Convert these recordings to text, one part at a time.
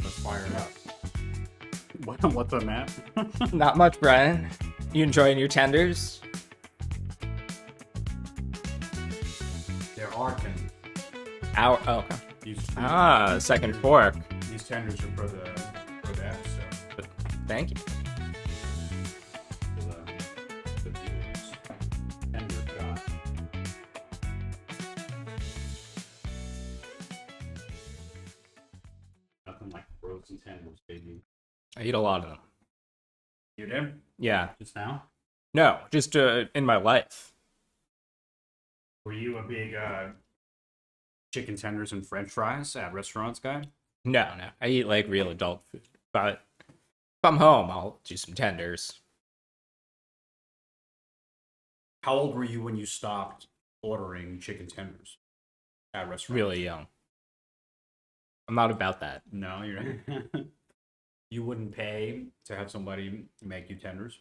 Let's fire it up. What's up, Matt? Not much, Brian. You enjoying your tenders? There are tenders. Okay. Second tenders- fork. These tenders are for the episode. Thank you. For the viewers. Tender shot. Nothing like frozen tenders, baby. I eat a lot of them. You did? Yeah. Just now? No, just in my life. Were you a big chicken tenders and French fries at restaurants guy? No. I eat like real adult food. But if I'm home, I'll do some tenders. How old were you when you stopped ordering chicken tenders at restaurants? Really young. I'm not about that. No, you're you wouldn't pay to have somebody make you tenders?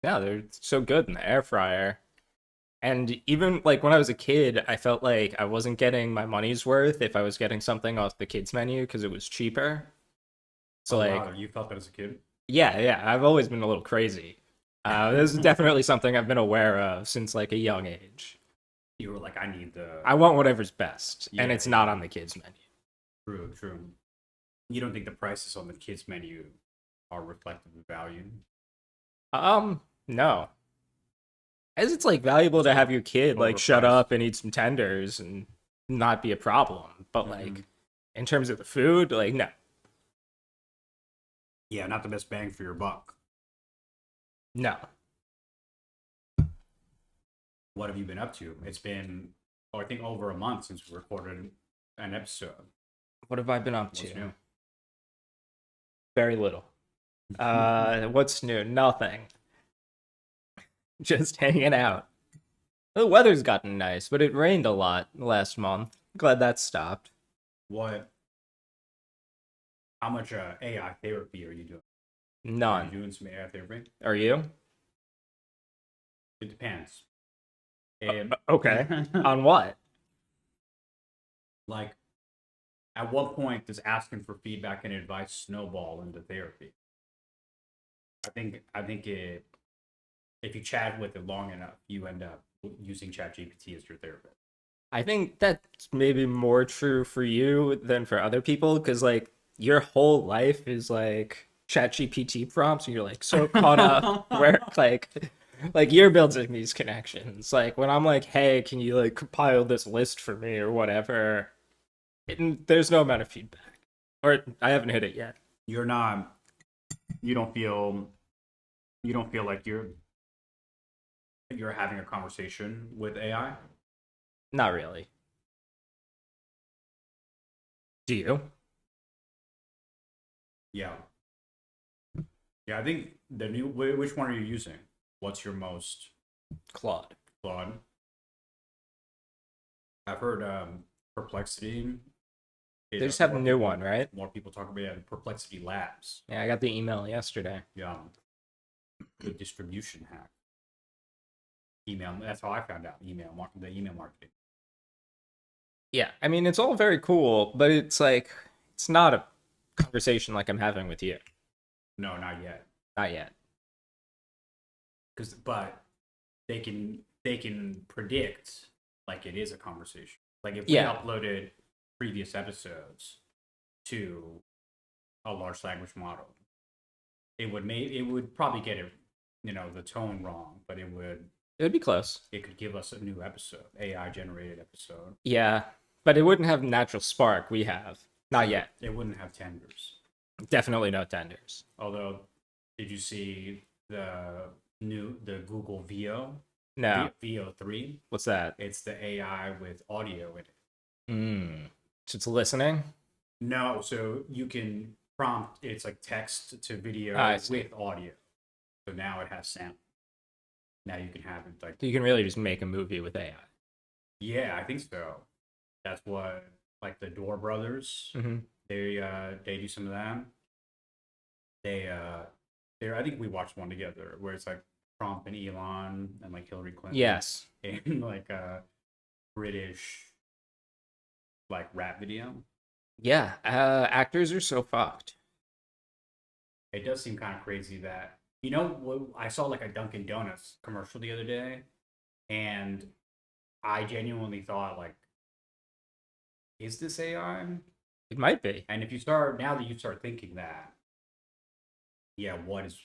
Yeah, they're so good in the air fryer. And even like when I was a kid, I felt like I wasn't getting my money's worth if I was getting something off the kids menu because it was cheaper. So Oh, like, wow, you felt that as a kid? yeah, I've always been a little crazy. This is definitely something I've been aware of since like a young age. You were like, I need the I want whatever's best, and Yeah, it's not on the kids menu. true. You don't think the prices on the kids menu are reflective of value? No. As it's like valuable to have your kid like shut Overpriced. up and eat some tenders and not be a problem. But like in terms of the food, like no. Yeah, not the best bang for your buck. No. What have you been up to? It's been, I think, over a month since we recorded an episode. What have I been up What's to? new? Very little. What's new? Nothing. Just hanging out. The weather's gotten nice, but it rained a lot last month. Glad that stopped. What? How much AI therapy are you doing? Are None. you doing some AI therapy? Are you? It depends. And Okay. On what? like, at what point does asking for feedback and advice snowball into therapy? I think it. If you chat with it long enough, you end up using ChatGPT as your therapist. I think that's maybe more true for you than for other people because like your whole life is like ChatGPT prompts and you're like so caught up where like you're building these connections. Like when I'm like, hey, can you like compile this list for me or whatever? There's no amount of feedback. Or I haven't hit it yet. You're not. You don't feel. You don't feel like you're having a conversation with AI. Not really. Do you? Yeah. Yeah, I think the new. Which one are you using? What's your most Claude. Claude? I've heard Perplexity. They just have a new one, right? More people talk about Perplexity Labs. Yeah, I got the email yesterday. Yeah. The distribution hack. Email. That's how I found out. The email marketing. Yeah, I mean, it's all very cool, but it's like, it's not a conversation like I'm having with you. No, not yet. Not yet. But they can predict like it is a conversation. Like if Yeah. we uploaded previous episodes to a large language model, it would probably get it, the tone wrong, but It would be close. it could give us a new episode, AI generated episode. Yeah, but it wouldn't have natural spark we have. Not yet. It wouldn't have tenders. Definitely no tenders. Although, did you see the Google VO? No. VO3? What's that? It's the AI with audio in it. So it's listening? No, so you can prompt, it's like text to video I see. with audio. So now it has sound. Now you can have it like, You can really just make a movie with AI. yeah, I think so. That's what, like the Door Brothers, Mm-hmm. they do some of that. I think we watched one together where it's like Trump and Elon and like Hillary Clinton. Yes. In like a British like rap video. Yeah, actors are so fucked. It does seem kind of crazy that you know I saw like a Dunkin' Donuts commercial the other day, and I genuinely thought like, is this AI? It might be. And if you start now that you start thinking that, yeah, what is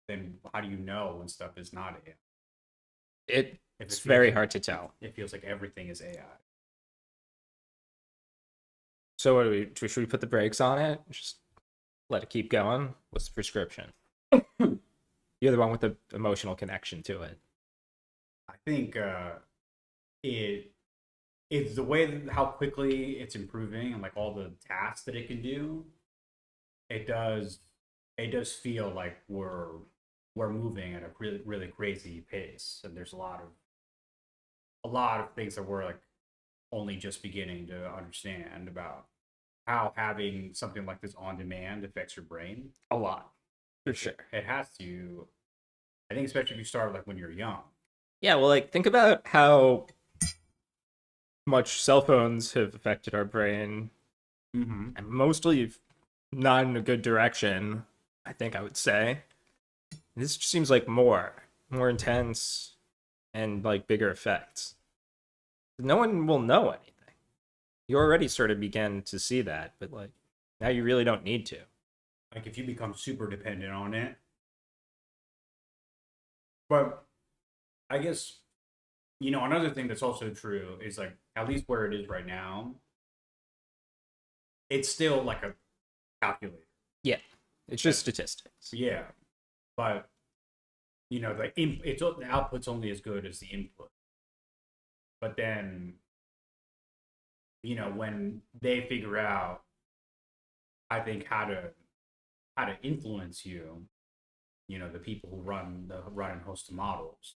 then? How do you know when stuff is not AI? If It's very hard to tell. it feels like everything is AI. So what should we put the brakes on it? Just let it keep going? What's the prescription? You're the one with the emotional connection to it. I think it it's the way that, how quickly it's improving and like all the tasks that it can do. It does it does feel like we're moving at a really crazy pace, and there's a lot of things that we're like only just beginning to understand about how having something like this on demand affects your brain. A lot, for sure. It has to. I think especially if you start like when you're young. Yeah, well, like think about how much cell phones have affected our brain, Mm-hmm. and mostly not in a good direction. I think I would say this just seems like more intense, and like bigger effects. No one will know anything. You already sort of began to see that, but like now you really don't need to. Like if you become super dependent on it. But I guess another thing that's also true is like at least where it is right now, it's still like a calculator. Yeah, it's just statistics. Yeah, but the output's only as good as the input. But then when they figure out, I think how to influence you, the people who run and host the models,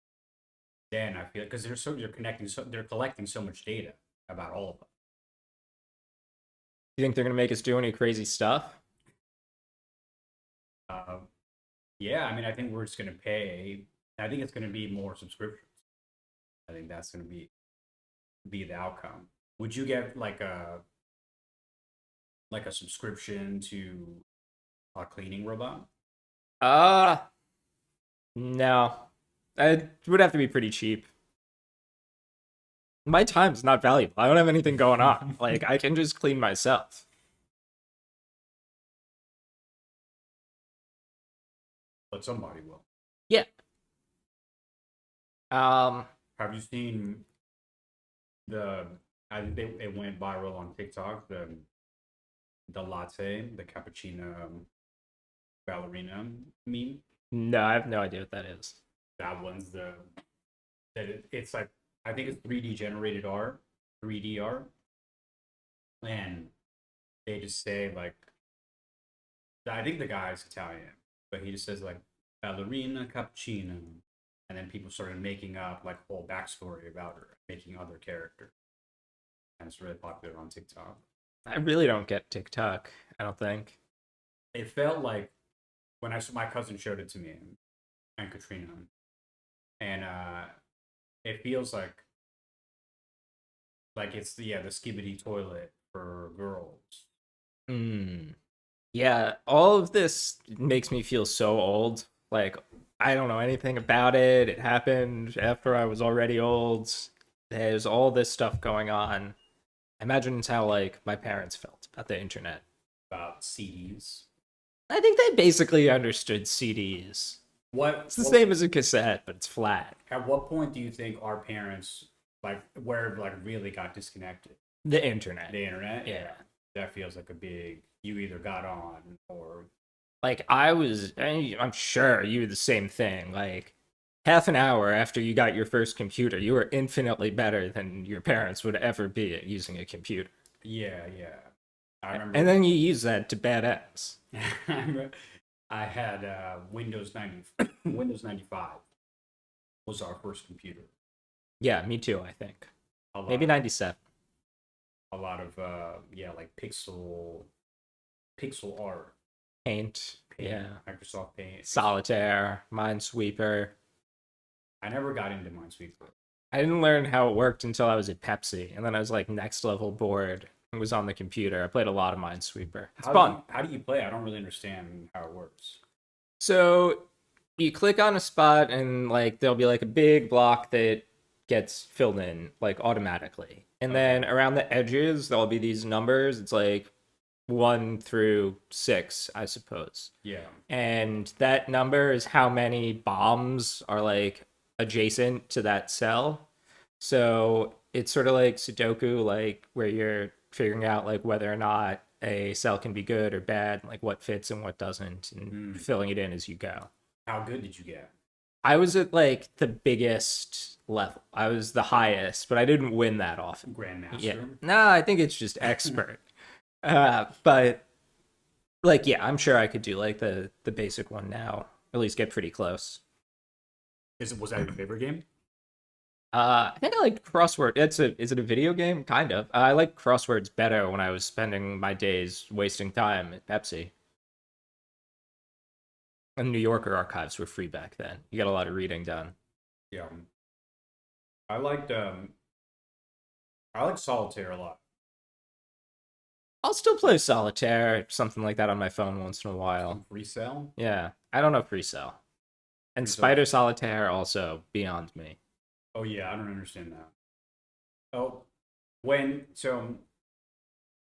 then I feel because they're collecting so much data about all of us. You think they're gonna make us do any crazy stuff? Uh, yeah, I mean, I think we're just gonna pay. I think it's gonna be more subscriptions. I think that's gonna be the outcome. Would you get like a subscription to a cleaning robot? Uh no. It would have to be pretty cheap. My time's not valuable. I don't have anything going on. Like I can just clean myself. But somebody will. Yeah. Um Have you seen the? I think it went viral on TikTok. The latte, the cappuccino ballerina meme. no, I have no idea what that is. That one's it's like I think it's 3D generated art, 3D art, and they just say like I think the guy's Italian, but he just says like ballerina cappuccino, and then people started making up like a whole backstory about her, making other characters, and it's really popular on TikTok. I really don't get TikTok, I don't think. It felt like when my cousin showed it to me and Katrina, and it feels like it's the skibbity toilet for girls. Mm. Yeah, all of this makes me feel so old. Like I don't know anything about it. It happened after I was already old. There's all this stuff going on. I imagine it's how like my parents felt about the internet. About CDs. I think they basically understood CDs. What, It's the what same as a cassette, but it's flat. at what point do you think our parents like where like really got disconnected? The internet. The internet? Yeah. That feels like a big you either got on or Like I'm sure you were the same thing. Like half an hour after you got your first computer, you were infinitely better than your parents would ever be at using a computer. yeah. I remember And then you use that to bad ends. I remember I had Windows 90 Windows 95 was our first computer. Yeah, me too, I think. A lot Maybe of 97. a lot of yeah, like pixel art, Paint. Paint, Yeah. Microsoft Paint. Solitaire, Minesweeper. I never got into Minesweeper. I didn't learn how it worked until I was at Pepsi, and then I was like next level bored. It was on the computer. I played a lot of Minesweeper. It's How do fun. you play? I don't really understand how it works. So you click on a spot and like there'll be like a big block that gets filled in like automatically. And then Okay. around the edges there'll be these numbers. It's like 1 through 6, I suppose. Yeah. And that number is how many bombs are like adjacent to that cell. So it's sort of like Sudoku, like where you're figuring out like whether or not a cell can be good or bad, like what fits and what doesn't, and Mm. filling it in as you go. How good did you get? I was at like the biggest level. I was the highest, but I didn't win that often. Yeah. Grandmaster. No, I think it's just expert. But like yeah, I'm sure I could do like the basic one now. At least get pretty close. Was that your favorite game? I think I like crossword. Is it a video game? Kind of. I like crosswords better when I was spending my days wasting time at Pepsi. And New Yorker archives were free back then. You got a lot of reading done. Yeah. I liked solitaire a lot. I'll still play solitaire, something like that on my phone once in a while. Free cell. Yeah, I don't know pre-sell. And Free cell. Spider Solitaire also beyond me. Oh yeah, I don't understand that. Oh, when so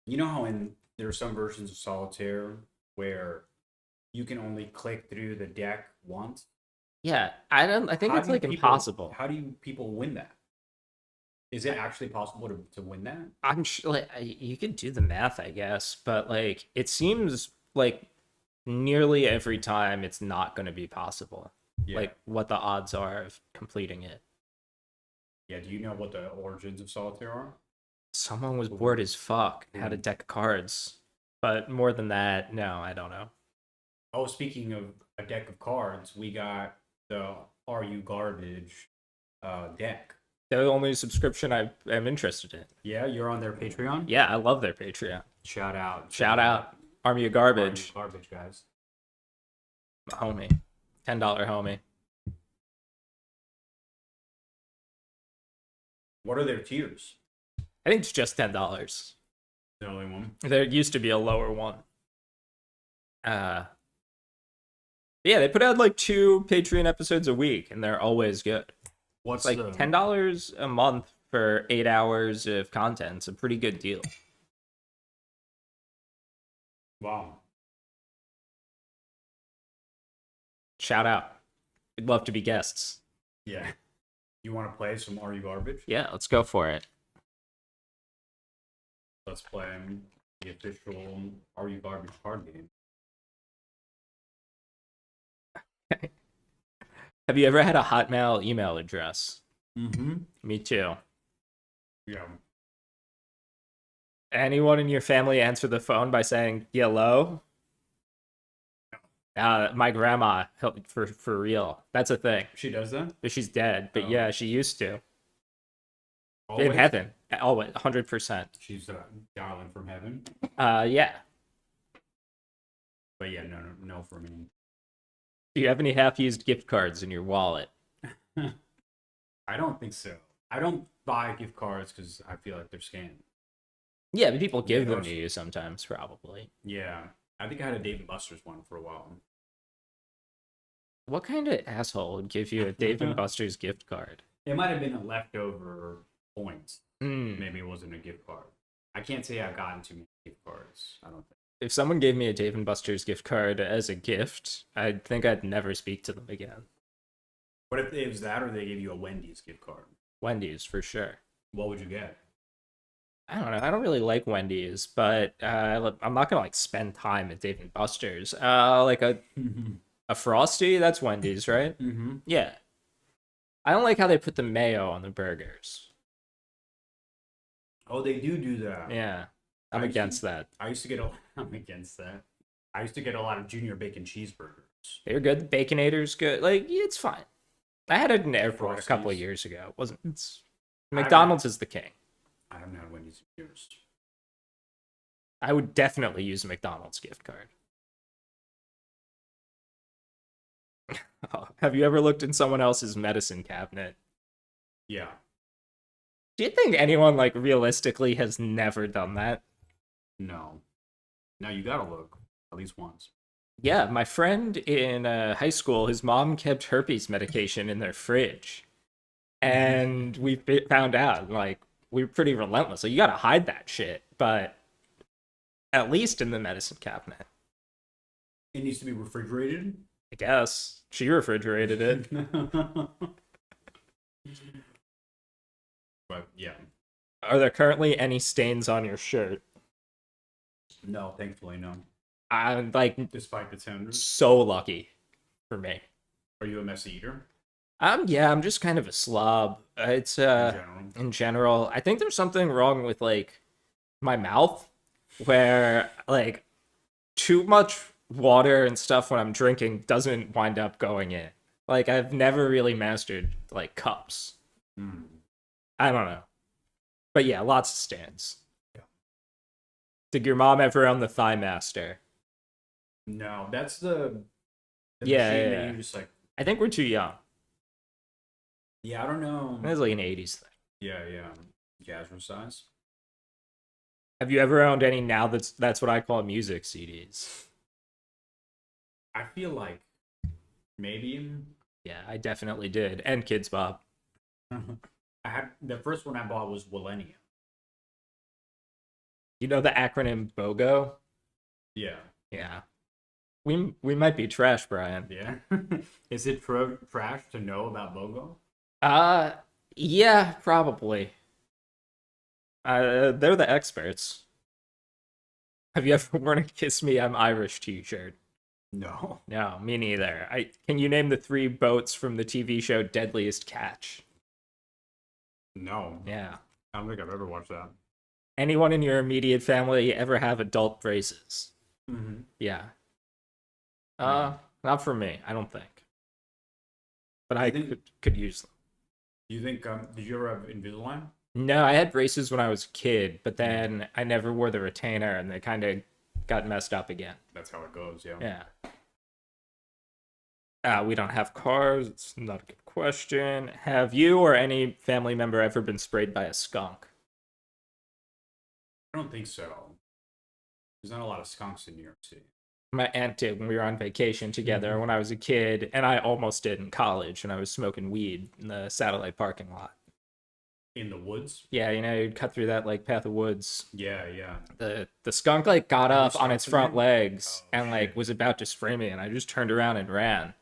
you know how in there are some versions of solitaire where you can only click through the deck once. Yeah, I don't. I think How it's do you like people impossible. how do you people win that? Is it actually possible to win that? I'm sure like you could do the math, I guess, but like it seems like nearly every time it's not going to be possible. Yeah. Like what the odds are of completing it. Yeah, do you know what the origins of solitaire are? Someone was bored as fuck, had a Mhm. deck of cards, but more than that, no, I don't know. Oh, speaking of a deck of cards, we got the Are You Garbage deck. The only subscription I am interested in. Yeah, you're on their Patreon. Yeah, I love their Patreon. Shout out. Shout out, Army of Are You Garbage, Garbage, guys. homie, $10 homie. What are their tiers? I think it's just $10. The only one. There used to be a lower one. Uh, yeah, they put out like 2 Patreon episodes a week, and they're always good. What's It's like the $10 a month for 8 hours of content. It's a pretty good deal. wow? Shout out. We'd love to be guests. Yeah. You want to play some Are You Garbage? Yeah, let's go for it. Let's play the official Are You Garbage card game. Have you ever had a Hotmail email address? Mm-hmm. Me too. Yeah. Anyone in your family answer the phone by saying hello? My grandma, for real. That's a thing. She does that? But she's dead. But Oh. yeah, she used to. Always? In heaven. Always, 100%. She's dialing from heaven. Yeah. But yeah, no for me. Do you have any half-used gift cards in your wallet? I don't think so. I don't buy gift cards because I feel like they're scammed. Yeah, but people give them those- to you sometimes, probably. Yeah. I think I had a Dave and Buster's one for a while. What kind of asshole would give you a Dave and Buster's gift card? It might have been a leftover points. Hmm. Maybe it wasn't a gift card. I can't say I've gotten too many gift cards. I don't think. If someone gave me a Dave and Buster's gift card as a gift, I'd think I'd never speak to them again. What if it was that or they gave you a Wendy's gift card? Wendy's, for sure. What would you get? I don't know. I don't really like Wendy's, but I'm not gonna like spend time at Dave and Buster's. Like a Frosty, that's Wendy's, right? Mm-hmm. Yeah. I don't like how they put the mayo on the burgers. Oh, they do that. Yeah, I'm I against see. that. I used to get a. I'm against that. I used to get a lot of junior bacon cheeseburgers. They're good. The Baconator's good. Like it's fine. I had it in the airport a couple of Frosties. years ago. It wasn't. It's I haven't- McDonald's is the king. I haven't had Wendy's in years. I would definitely use a McDonald's gift card. Have you ever looked in someone else's medicine cabinet? Yeah. Do you think anyone like realistically has never done that? No. No, you gotta look at least once. Yeah, my friend in high school, his mom kept herpes medication in their fridge, and found out like we were pretty relentless. So you gotta hide that shit, but at least in the medicine cabinet, It needs to be refrigerated. I guess. She refrigerated it. But yeah. Are there currently any stains on your shirt? No, thankfully no. I'm like Despite the tenders. so lucky for me. Are you a messy eater Yeah, I'm just kind of a slob. It's in general? in general, I think there's something wrong with like my mouth where like too much water and stuff when I'm drinking doesn't wind up going in. Like I've never really mastered like cups. Mm. I don't know. But yeah, lots of stands. Yeah. Did your mom ever own the Thigh Master? No, that's the Yeah, machine yeah, that yeah. you just like. I think we're too young. Yeah, I don't know. It was like an 80s thing. Yeah, yeah. Jazzercise. Have you ever owned any now that's what I call music CDs? I feel like maybe. Yeah, I definitely did. And Kids Bop. I had the first one I bought was Millennium. You know the acronym BOGO? Yeah, Yeah. We might be trash, Brian. yeah. Is it trash to know about Bogo? Uh yeah, probably. They're the experts. Have you ever worn a Kiss Me I'm Irish t-shirt? No, No, me neither. I can you name the three boats from the TV show Deadliest Catch? no. Yeah. I don't think I've ever watched that. Anyone in your immediate family ever have adult braces? Mm-hmm. Yeah. No. Not for me, I don't think. But I You think- could use them. You think? Did you ever have Invisalign? No, I had braces when I was a kid, but then I never wore the retainer and they kind of got messed up again. That's how it goes. Yeah. Yeah. We don't have cars. It's not a good question. Have you or any family member ever been sprayed by a skunk? I don't think so. There's not a lot of skunks in New York City. My aunt did when we were on vacation together Mhm. when I was a kid, and I almost did in college when I was smoking weed in the satellite parking lot. In the woods? Yeah, you know, you'd cut through that like path of woods. Yeah, yeah. The skunk like got Were you up on its stopping front there? legs Oh, and like shit. was about to spray me, and I just turned around and ran.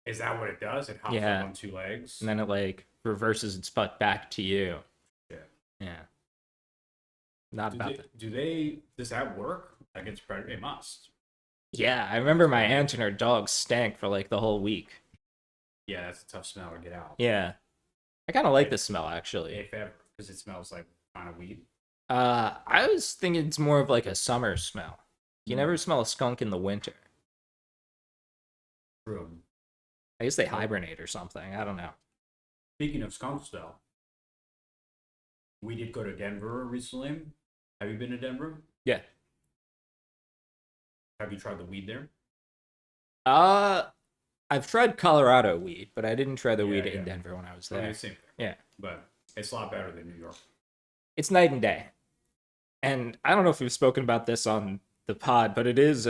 Is that what it does? It hops Yeah. up on two legs? And then it like reverses its butt back to you. Yeah. Yeah. Not about that. Does that work? Like it's it must. Yeah, I remember my aunt and her dog stank for like the whole week. Yeah, that's a tough smell to get out. Yeah. I kind of like the smell actually. If ever, because it smells like kind of weed. I was thinking it's more of like a summer smell. You never smell a skunk in the winter. True. I guess they hibernate or something. I don't know. Speaking of skunks, though, we did go to Denver recently. Have you been to Denver? Yeah. Have you tried the weed there? I've tried Colorado weed, but I didn't try the Yeah, weed yeah. in Denver when I was I mean, there. same thing, Yeah. but it's a lot better than New York. It's night and day. And I don't know if we've spoken about this on the pod, but it is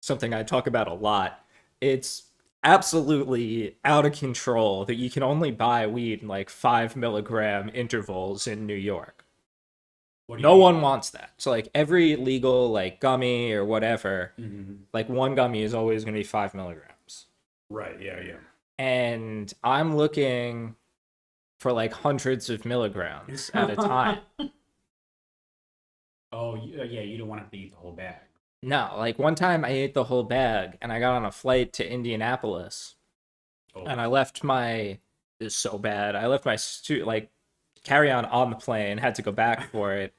something I talk about a lot. It's absolutely out of control that you can only buy weed in like 5 milligram intervals in New York. What do you No mean? one wants that. So like every legal like gummy or whatever, Mhm. like one gummy is always going to be 5 milligrams. Right? Yeah, yeah. And I'm looking for like hundreds of milligrams at a time. Oh, yeah. You don't want to have to eat the whole bag. No, like one time I ate the whole bag and I got on a flight to Indianapolis Oh, and I left my it was so bad. I left my like carry on the plane, had to go back for it.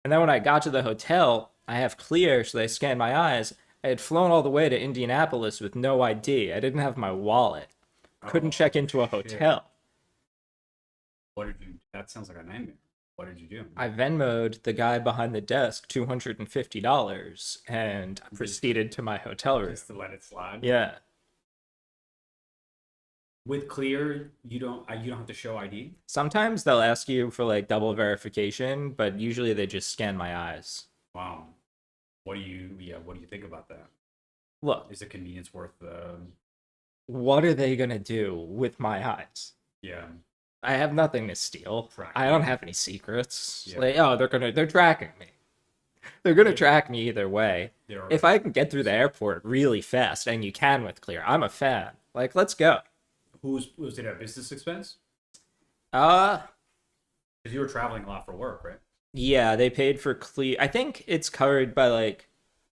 And then when I got to the hotel, I have clear, so they scanned my eyes. I had flown all the way to Indianapolis with no ID. I didn't have my wallet. Couldn't oh, check into a shit. hotel. What did you? That sounds like a nightmare. What did you do? I Venmoed the guy behind the desk $250 and proceeded to my hotel room. Just to let it slide. Yeah. With Clear, you don't have to show ID. Sometimes they'll ask you for like double verification, but usually they just scan my eyes. Wow. What do you think about that? Look, Is the convenience worth the? what are they gonna do with my eyes? Yeah. I have nothing to steal. Track I don't you. have any secrets. Yeah. Like, oh, they're tracking me. They're gonna Yeah. track me either way. There are. If I can get through the airport really fast, and you can with Clear, I'm a fan. Like, let's go. Who's was it a business expense? Uh, Because you were traveling a lot for work, right? yeah, they paid for Clear. I think it's covered by like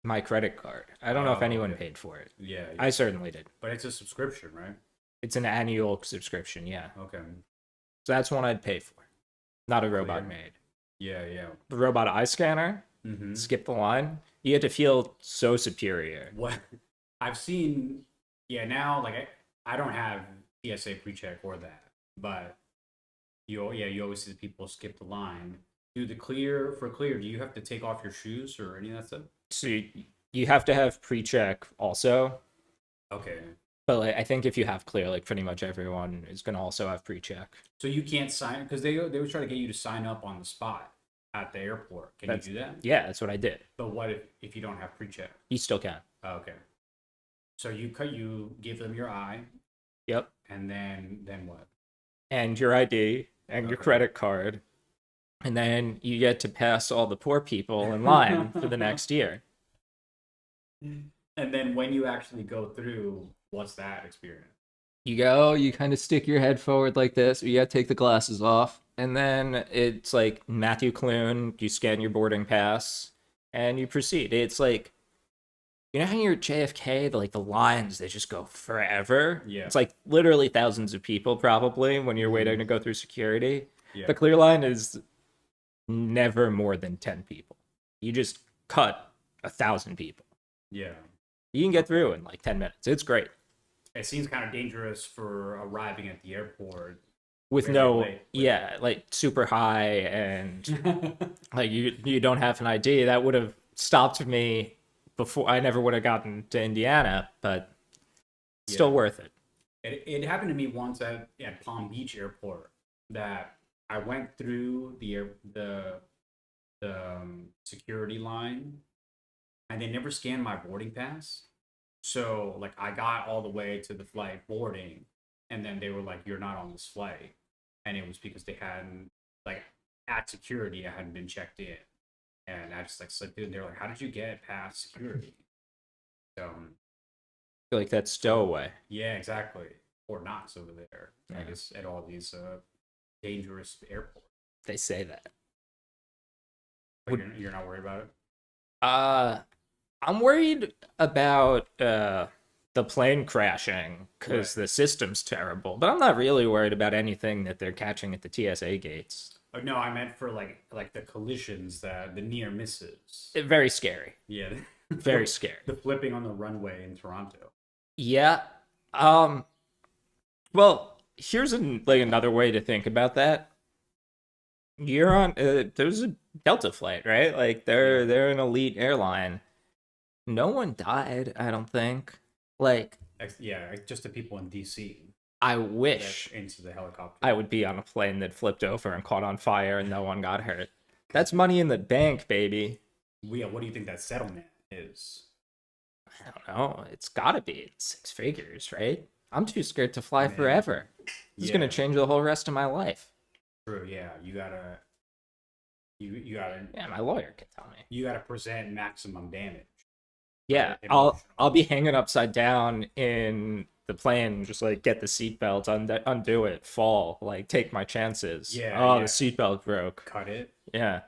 my credit card. I don't know if Oh, anyone okay. paid for it. Yeah, yeah. I certainly did. But it's a subscription, right? It's an annual subscription, yeah. Okay. So that's one I'd pay for. Not a robot Clear. made. Yeah, yeah. The robot eye scanner, Mm-hmm. skip the line. You get to feel so superior. What I've seen, yeah. Now, like I don't have TSA pre-check or that, but you always see people skip the line. Do the clear? Do you have to take off your shoes or any of that stuff? So you have to have pre-check also. Okay. But like, I think if you have Clear, like pretty much everyone is gonna also have pre-check. So you can't sign because they would try to get you to sign up on the spot at the airport. Can That's- you do that? Yeah, that's what I did. But what if you don't have pre-check? You still can. Oh, okay. So you give them your eye, Yep. and then what? And your ID and your Okay. credit card. And then you get to pass all the poor people in line for the next year. And then when you actually go through, what's that experience? You go, you kind of stick your head forward like this, or you gotta take the glasses off. And then it's like Matthew Clune, you scan your boarding pass, and you proceed. It's like, you know how you're at JFK, the lines, they just go forever? Yeah. It's like literally thousands of people probably when you're waiting to go through security. Yeah. The Clear line is never more than 10 people. You just cut 1,000 people. Yeah. You can get through in like 10 minutes. It's great. It seems kind of dangerous for arriving at the airport. With Very no, late. yeah, like super high and like you don't have an ID. That would have stopped me before. I never would have gotten to Indiana, but still Yeah. worth it. It happened to me once at Palm Beach Airport that I went through the security line and they never scanned my boarding pass. So like I got all the way to the flight boarding and then they were like, "You're not on this flight." And it was because they hadn't like at security I hadn't been checked in. And I just like slipped in. They're like, "How did you get past security?" So Feel like that's stowaway. yeah, exactly. Or not over there. I Yeah. guess at all these dangerous airports. They say that. But you're not worried about it? I'm worried about the plane crashing because Right. the system's terrible, but I'm not really worried about anything that they're catching at the TSA gates. Oh, no, I meant for like the collisions, the near misses. Very scary. Yeah. Very scary. The flipping on the runway in Toronto. Yeah. Well, here's another way to think about that. You're on there's a Delta flight, right? Like they're an elite airline. No one died, I don't think. Like Yeah, just the people in DC I that wish into the helicopter. I would be on a plane that flipped over and caught on fire and no one got hurt. That's money in the bank, baby. Yeah, what do you think that settlement is? I don't know. It's gotta be 6 figures, right? I'm too scared to fly Man. forever. This is gonna Yeah. change the whole rest of my life. True, yeah. You gotta Yeah, my lawyer can tell me. you gotta present maximum damage. Yeah, Emotional. I'll be hanging upside down in the plane, just like get the seatbelt, undo it, fall, like take my chances. Yeah, Oh, yeah. the seatbelt broke. Cut it. Yeah.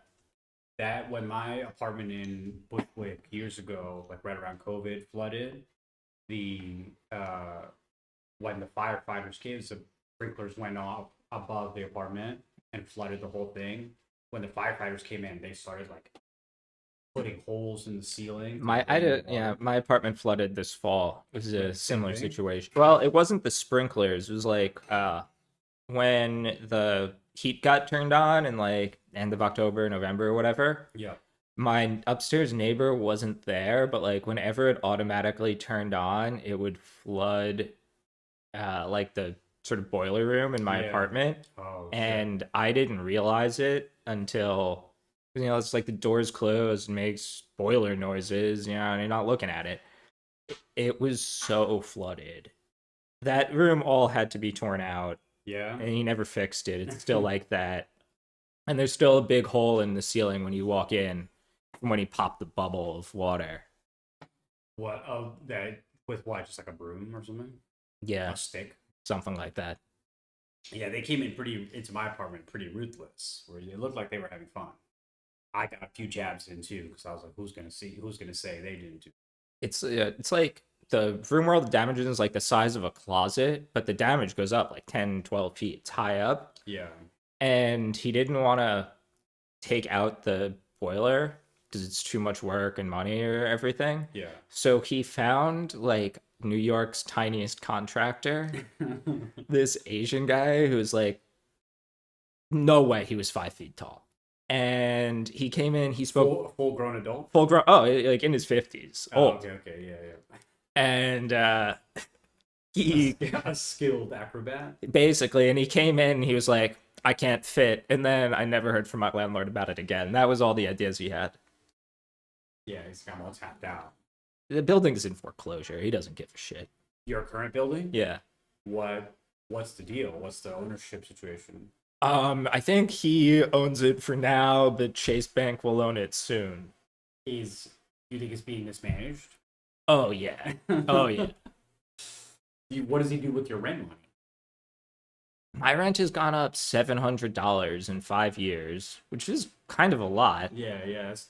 That when my apartment in Bushwick years ago, like right around COVID, flooded, the when the firefighters came, the sprinklers went off above the apartment and flooded the whole thing. When the firefighters came in, they started like putting holes in the ceiling. My apartment flooded this fall. It was Yeah, a same similar thing? situation. Well, it wasn't the sprinklers. It was like when the heat got turned on in like end of October, November or whatever. Yeah. My upstairs neighbor wasn't there, but like whenever it automatically turned on, it would flood like the sort of boiler room in my Yeah. apartment, Oh shit. and I didn't realize it until it's like the doors closed and makes boiler noises, and you're not looking at it. It was so flooded. That room all had to be torn out, Yeah. and he never fixed it. It's still like that. And there's still a big hole in the ceiling when you walk in from when he popped the bubble of water. What? Oh, that with what? Just like a broom or something? Yeah, A stick? something like that. Yeah, they came in pretty into my apartment pretty ruthless, where it looked like they were having fun. I got a few jabs in too because I was like, "Who's gonna see? Who's gonna say they didn't do?" It's like the room where all the damage is like the size of a closet, but the damage goes up like 10, 12 feet. It's high up. Yeah, And he didn't want to take out the boiler because it's too much work and money or everything. yeah. So he found like New York's tiniest contractor, this Asian guy who's like, no way he was 5 feet tall. And he came in, he spoke Full grown adult. full grown, like in his 50s, Oh, old. okay, yeah. And he A skilled acrobat. basically, and he came in and he was like, I can't fit. And then I never heard from my landlord about it again. That was all the ideas he had. Yeah, he's got all tapped out. The building's in foreclosure. He doesn't give a shit. Your current building? Yeah. What's the deal? What's the ownership situation? I think he owns it for now, but Chase Bank will own it soon. You think it's being mismanaged? Oh yeah. Oh yeah. What does he do with your rent money? My rent has gone up $700 in 5 years, which is kind of a lot. Yeah, that's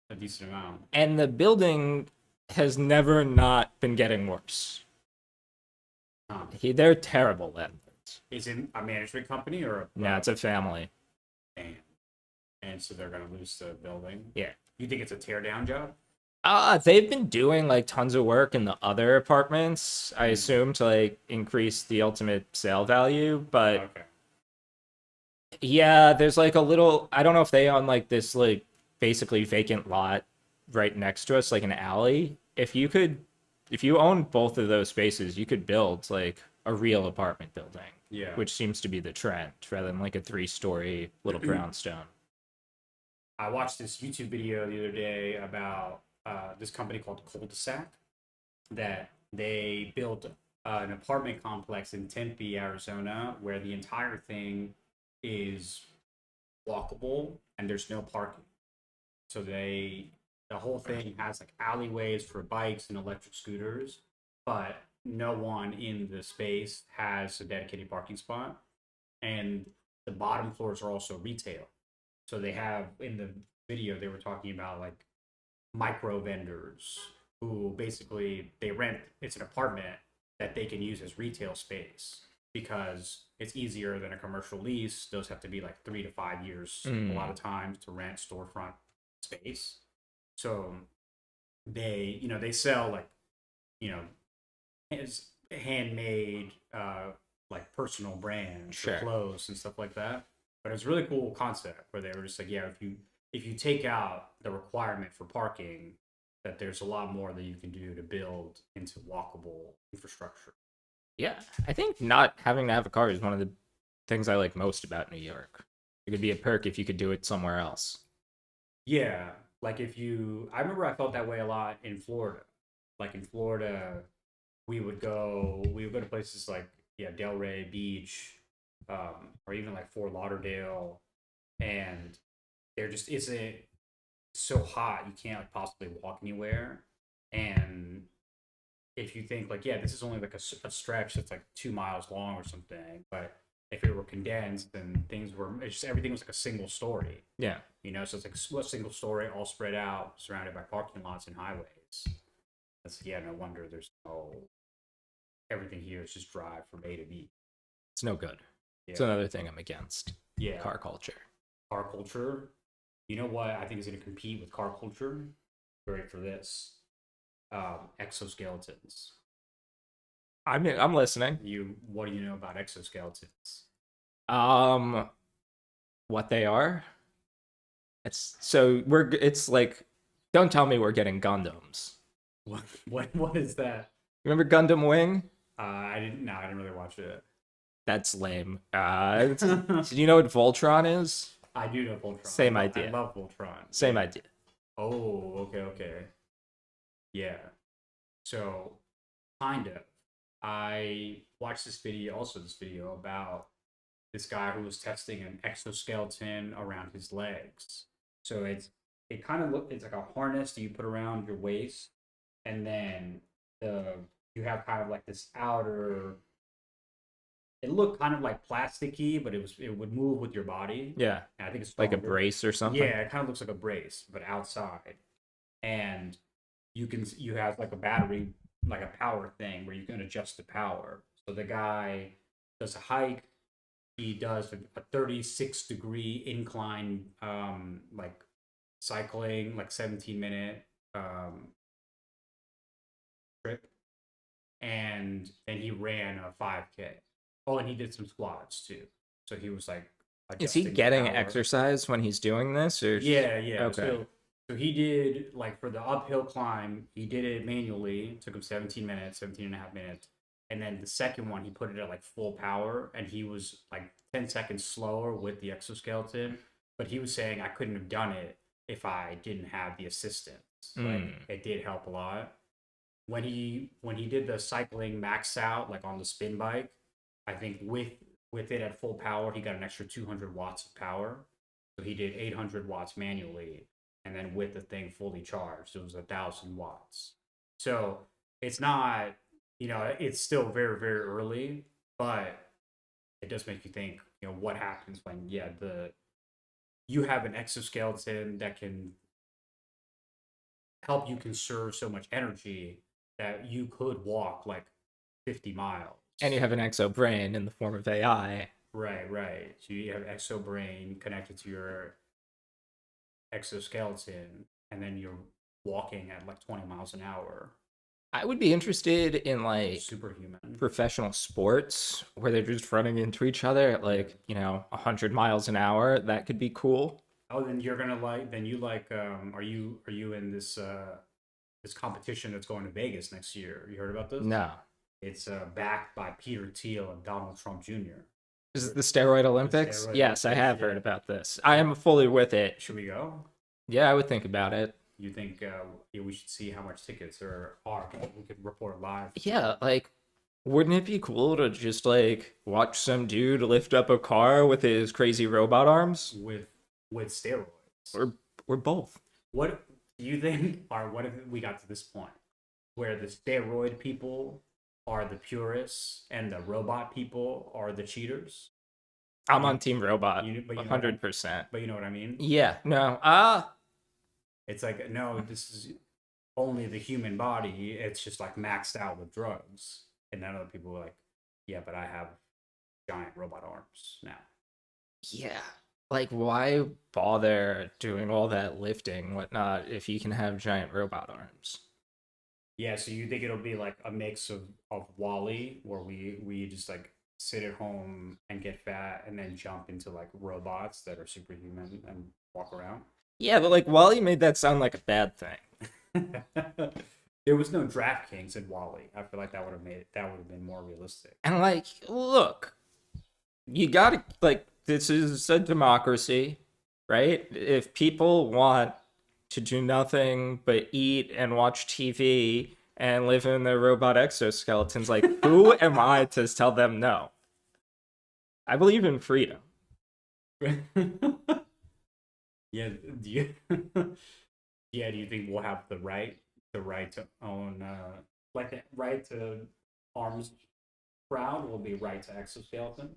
a decent amount. And the building has never not been getting worse. They're terrible landlords. Is it a management company or Yeah, it's a family. and so they're gonna lose the building? Yeah. You think it's a tear down job? They've been doing like tons of work in the other apartments, I assume, to like increase the ultimate sale value. But Okay. yeah, there's like a little, I don't know if they own like this like basically vacant lot right next to us, like an alley. If you own both of those spaces, you could build like a real apartment building. Yeah. Which seems to be the trend rather than like a 3-story little brownstone. I watched this YouTube video the other day about this company called Cul-de-sac that they built an apartment complex in Tempe, Arizona, where the entire thing is walkable and there's no parking. So the whole thing has like alleyways for bikes and electric scooters, but no one in the space has a dedicated parking spot. And the bottom floors are also retail. So they have in the video they were talking about like micro vendors who basically they rent it's an apartment that they can use as retail space because it's easier than a commercial lease. Those have to be like 3 to 5 years a lot of times to rent storefront space. So they sell like as handmade like personal brands for clothes and stuff like that. But it's a really cool concept where they were just like, yeah, if you take out the requirement for parking, that there's a lot more that you can do to build into walkable infrastructure. Yeah, I think not having to have a car is one of the things I like most about New York. It could be a perk if you could do it somewhere else. Yeah, like I remember I felt that way a lot in Florida. Like in Florida, we would go to places like Delray Beach, or even like Fort Lauderdale, and there just isn't so hot you can't like possibly walk anywhere. And if you think like this is only like a stretch that's like 2 miles long or something, but if it were condensed and everything was like a single story. Yeah. So it's like a single story all spread out surrounded by parking lots and highways. That's no wonder there's everything here is just drive from A to B. It's no good. Yeah. It's another thing I'm against. Yeah. Car culture. Car culture. You know what I think is going to compete with car culture? Great for this. Exoskeletons. I'm listening. What do you know about exoskeletons? What they are? It's like, don't tell me we're getting Gundams. What is that? Remember Gundam Wing? I didn't really watch it. That's lame. Do you know what Voltron is? I do know Voltron. Same I idea. love Voltron. Same Yeah. idea. Oh, okay, okay. Yeah. So, kind of. I watched this video about this guy who was testing an exoskeleton around his legs. So it kind of it's like a harness that you put around your waist, and then the you have kind of like this outer. It looked kind of like plasticky, but it would move with your body. Yeah, And I think it's like a stronger. brace or something. Yeah, it kind of looks like a brace, but outside. And you have like a battery, like a power thing where you can adjust the power. So the guy does a hike. He does a 36-degree incline, like cycling, like 17-minute trip, and then he ran a 5K. Oh, and he did some squats too. So he was like Is he adjusting the getting power. exercise when he's doing this, or Yeah, yeah. Okay. So he did like for the uphill climb, he did it manually. It took him 17 minutes, 17 and a half minutes. And then the second one, he put it at like full power and he was like 10 seconds slower with the exoskeleton. But he was saying I couldn't have done it if I didn't have the assistance. Like it did help a lot. When he did the cycling max out like on the spin bike, I think with it at full power, he got an extra 200 watts of power. So he did 800 watts manually, and then with the thing fully charged, it was 1,000 watts. So it's not, it's still very very early, but it does make you think, what happens when you have an exoskeleton that can help you conserve so much energy that you could walk like 50 miles. and you have an exo brain in the form of AI. Right, right. So you have exo brain connected to your exoskeleton, and then you're walking at like 20 miles an hour. I would be interested in like Superhuman. professional sports where they're just running into each other at like 100 miles an hour. That could be cool. Oh, then you're gonna like. Then you like. Are you in this competition that's going to Vegas next year? You heard about this? No. It's backed by Peter Thiel and Donald Trump Jr. Is it the steroid Olympics? steroid Yes, I Olympics, have yeah. heard about this. I am fully with it. Should we go? Yeah, I would think about it. You think we should see how much tickets are? We could report live. Yeah, like, wouldn't it be cool to just like watch some dude lift up a car with his crazy robot arms? With steroids. Or both. What do you think? Or what if we got to this point where the steroid people are the purists and the robot people are the cheaters? I'm on Team Robot. But 100%. But you know what I mean? Yeah, no. It's like, no, this is only the human body. It's just like maxed out with drugs. And then other people are like, yeah, but I have giant robot arms now. Yeah. Like, why bother doing all that lifting, whatnot, if you can have giant robot arms? Yeah, so you think it'll be like a mix of Wall-E, where we just like sit at home and get fat and then jump into like robots that are superhuman and walk around? Yeah, but like, Wally made that sound like a bad thing. There was no DraftKings in Wall-E. I feel like that would have been more realistic. And like, look, you gotta, like, this is a democracy, right? If people want to do nothing but eat and watch TV and live in their robot exoskeletons, like, who am I to tell them no? I believe in freedom. Yeah, do you yeah, do you think we'll have the right to own like the right to arms proud will be right to exoskeleton?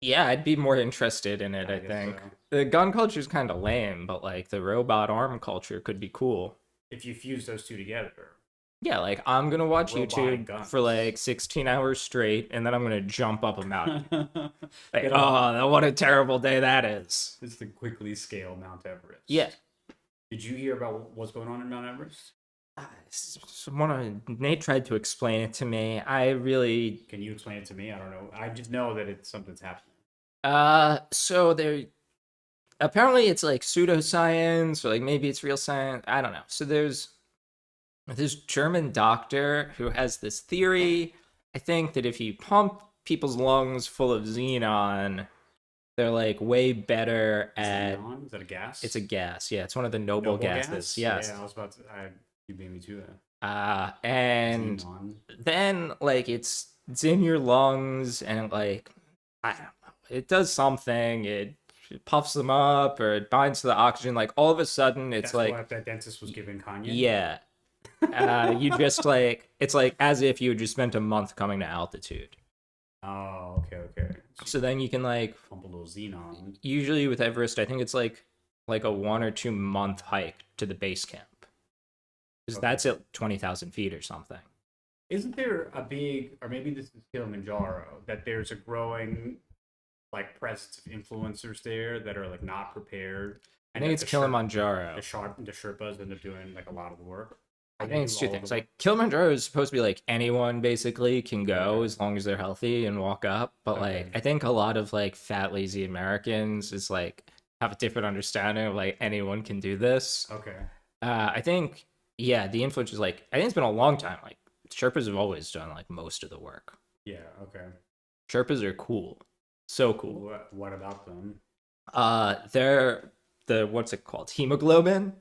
Yeah, I'd be more interested in it, I guess think. so. The gun culture is kind of lame, but like the robot arm culture could be cool. If you fuse those two together. Yeah, like I'm gonna watch Robotic YouTube guns. for like 16 hours straight, and then I'm gonna jump up a mountain. Like, Get on. oh, what a terrible day that is. It's to quickly scale Mount Everest. Yeah. Did you hear about what's going on in Mount Everest? Nate tried to explain it to me. I really Can you explain it to me? I don't know. I just know that it's something's happening. so there apparently it's like pseudoscience, or like maybe it's real science. I don't know. So there's this German doctor who has this theory, I think, that if you pump people's lungs full of xenon, they're like way better at. Xenon? Is that a gas? It's a gas. Yeah, it's one of the noble Noble gases. gas? Yes. Yeah, I was about to. You beat me to that. And Xenon. then like it's in your lungs, and like I don't know, it does something. It puffs them up, or it binds to the oxygen. Like all of a sudden, it's That's like what that dentist was giving Kanye. yeah. You just like it's like as if you had just spent a month coming to altitude. Oh, okay. So then you can like Pump a little xenon. usually with Everest, I think it's like a 1 or 2 month hike to the base camp. Because Okay. that's at 20,000 feet or something. Isn't there a big, or maybe this is Kilimanjaro, that there's a growing like presence of influencers there that are like not prepared? I think it's Kilimanjaro. The Sherpas end up doing like a lot of the work. I Or they think it's do two all of things. the work? Like Kilimanjaro is supposed to be like anyone basically can go Okay. as long as they're healthy and walk up. But like Okay. I think a lot of like fat lazy Americans is like have a different understanding of like anyone can do this. Okay. I think yeah, the influence is like I think it's been a long time. Like Sherpas have always done like most of the work. Yeah. Okay. Sherpas are cool, so cool. What about them? They're the what's it called? Hemoglobin.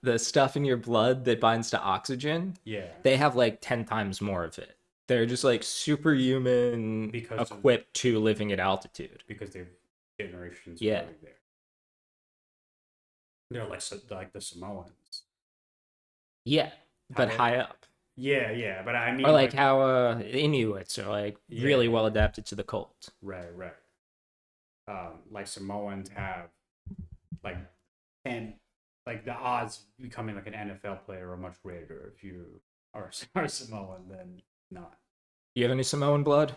The stuff in your blood that binds to oxygen. Yeah. They have like 10 times more of it. They're just like superhuman Because of- equipped to living at altitude. Because they've generations. Yeah. already there. They're like the Samoans. Yeah, but How- high up. Yeah. But I mean, Or like how Inuits are like really Yeah. well adapted to the cold. Right. Like Samoans have like 10, like the odds of becoming like an NFL player are much greater if you are Samoan than not. You have any Samoan blood?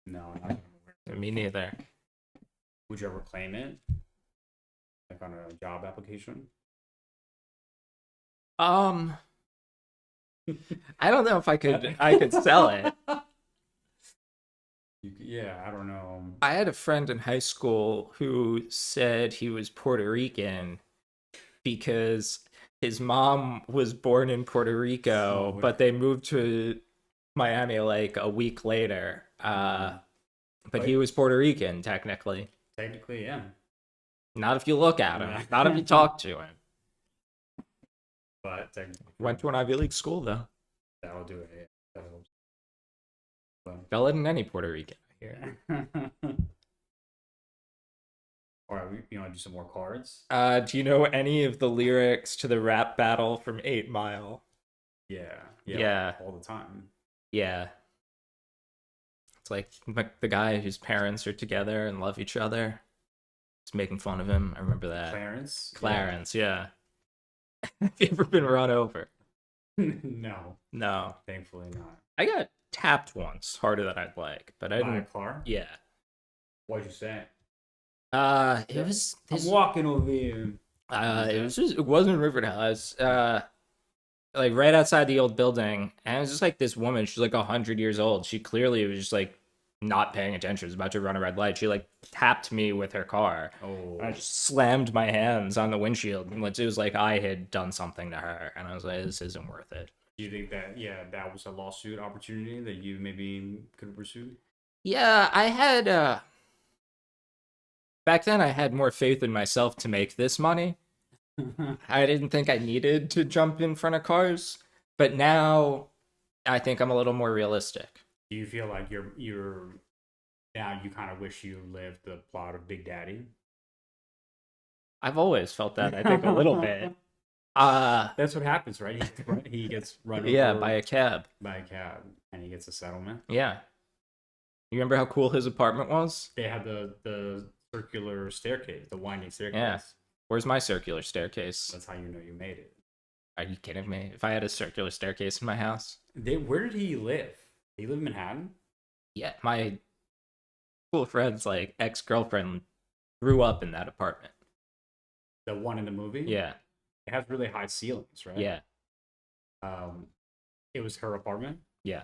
No, not Me neither. Would you ever claim it? Like on a job application? I don't know if I could sell it. Yeah, I don't know. I had a friend in high school who said he was Puerto Rican because his mom was born in Puerto Rico, Oh, but they moved to Miami like a week later. But he was Puerto Rican technically. Technically, yeah. Not if you look at him. Yeah. Not if you talk to him. But technically, Went to an Ivy League school though. that'll do it. Yeah. That helps. Better than any Puerto Rican here. All right, you want to do some more cards? Do you know any of the lyrics to the rap battle from 8 Mile? Yeah. All the time. Yeah. It's like the guy whose parents are together and love each other. He's making fun of him. I remember that. Clarence, yeah. Have you ever been run over? No, No. thankfully not. I got tapped once, harder than I'd like, but I By a didn't. car? Yeah. What'd you say? It was I'm walking over here. it wasn't Riverdale. It was like right outside the old building, and it was just like this woman. She's like 100 years old. She clearly was just like not paying attention. She was about to run a red light. She like tapped me with her car. Oh, And I just slammed my hands on the windshield, and it was like I had done something to her, and I was like, "This isn't worth it." do you think that that was a lawsuit opportunity that you maybe could have pursued? Yeah, I had back then I had more faith in myself to make this money. I didn't think I needed to jump in front of cars, but now I think I'm a little more realistic. Do you feel like you're now you kind of wish you lived the plot of Big Daddy? I've always felt that, I think a little bit. That's what happens, right? He gets run over Yeah, by a cab. by a cab, and he gets a settlement. Yeah. You remember how cool his apartment was? They had the circular staircase, the winding staircase. Yeah. Where's my circular staircase? That's how you know you made it. Are you kidding me? If I had a circular staircase in my house? Where did he live? He live in Manhattan? Yeah, my cool friend's like ex-girlfriend grew up in that apartment. The one in the movie? Yeah. It has really high ceilings, right? Yeah. It was her apartment? Yeah.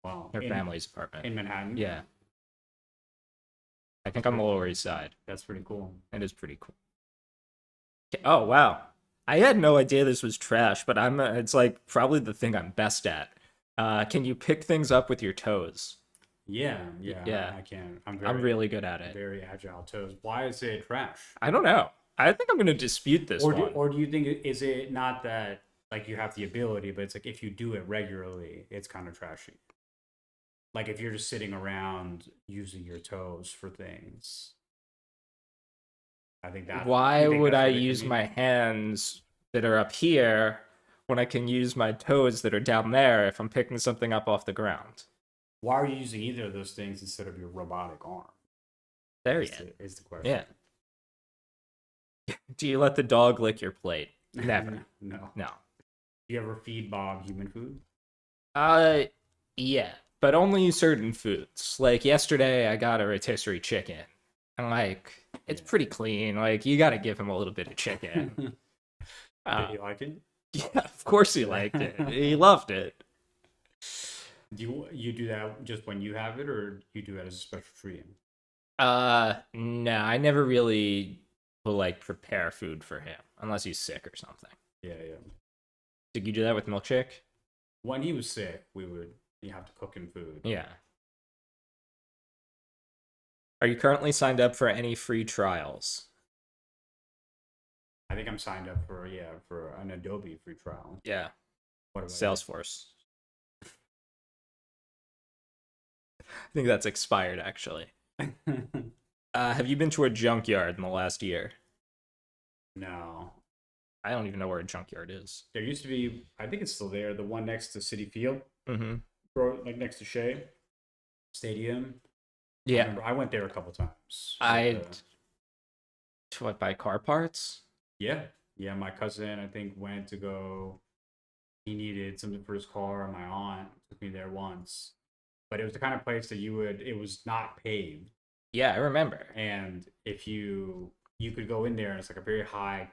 Wow. Her family's apartment. In Manhattan? Yeah. I think on the Lower East Side. That's pretty cool. It is pretty cool. Oh, wow. I had no idea this was trash, but it's like probably the thing I'm best at. Can you pick things up with your toes? Yeah. Yeah, I can. I'm really good at it. Very agile toes. Why is it trash? I don't know. I think I'm gonna dispute this one. Or do you think is it not that like you have the ability, but it's like if you do it regularly, it's kind of trashy. Like if you're just sitting around using your toes for things. You Why think would that's I what it could use mean? my hands that are up here when I can use my toes that are down there if I'm picking something up off the ground? Why are you using either of those things instead of your robotic arm? There you Is the Yeah. question. Do you let the dog lick your plate? Never. No. No. Do you ever feed Bob human food? Uh, yeah, but only certain foods. Like yesterday, I got a rotisserie chicken, and like it's Yeah. pretty clean. Like you got to give him a little bit of chicken. Did Uh, he like it? yeah, of course he liked it. He loved it. Do that just when you have it, or you do it as a special treat? No, I never really will like prepare food for him unless he's sick or something. Yeah. Did you do that with milkshake? When he was sick, you have to cook him food. Yeah. Are you currently signed up for any free trials? I think I'm signed up for an Adobe free trial. Yeah. What about Salesforce. I think that's expired actually. you? Have you been to a junkyard in the last year? No. I don't even know where a junkyard is. There used to be, I think it's still there, the one next to City Field, Mm-hmm. like next to Shea Stadium. Yeah. I went there a couple times. I to what, buy car parts? Yeah. My cousin, I think, went to go. He needed something for his car, and my aunt took me there once. But it was the kind of place that it was not paved, Yeah, I remember. and if you could go in there, and it's like a very high